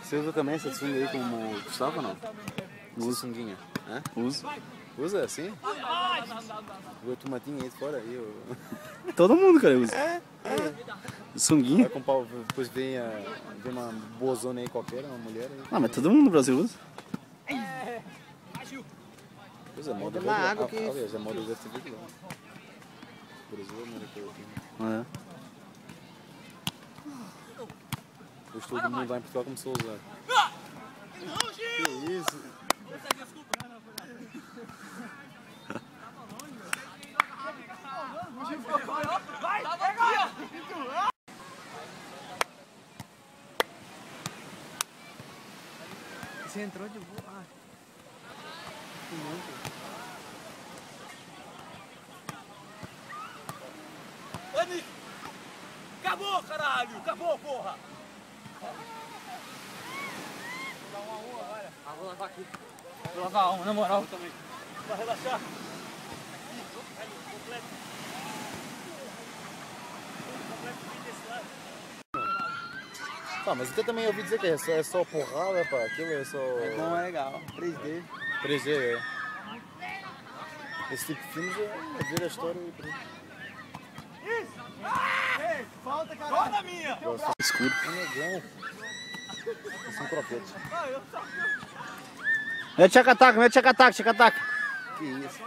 Você usa também essa sunga aí como o Gustavo ou não? Usa sunguinha? Hã? Uso. Usa assim? Vou tomatinho aí de fora aí. Eu... Todo mundo, cara, usa. Sunguinha. Vai comprar, depois vem uma boa zona aí qualquer, uma mulher aí. Ah, mas todo mundo no Brasil usa. Pois é, moda na água que... Aliás, a moda deve ter vindo lá. Brasil, América Latina. É. Hoje todo mundo lá em Portugal começou a usar. Que isso? Você entrou de boa. Ah. Ani! Acabou, caralho! Acabou, porra! Vou lavar aqui. Vou lavar uma, na moral também. Pra relaxar. Completo. Tá, mas eu também ouvi dizer que é só porrada, pá. Aquilo é só... Não é legal. 3D. 3D, é. Esse tipo de filmes é ver a história e pronto. Ei, falta, caralho! Olha a minha! Escuro. É negão. São croquetes. Mete tchac-ataca, mete tchac-ataca, tchac-ataca. Que isso?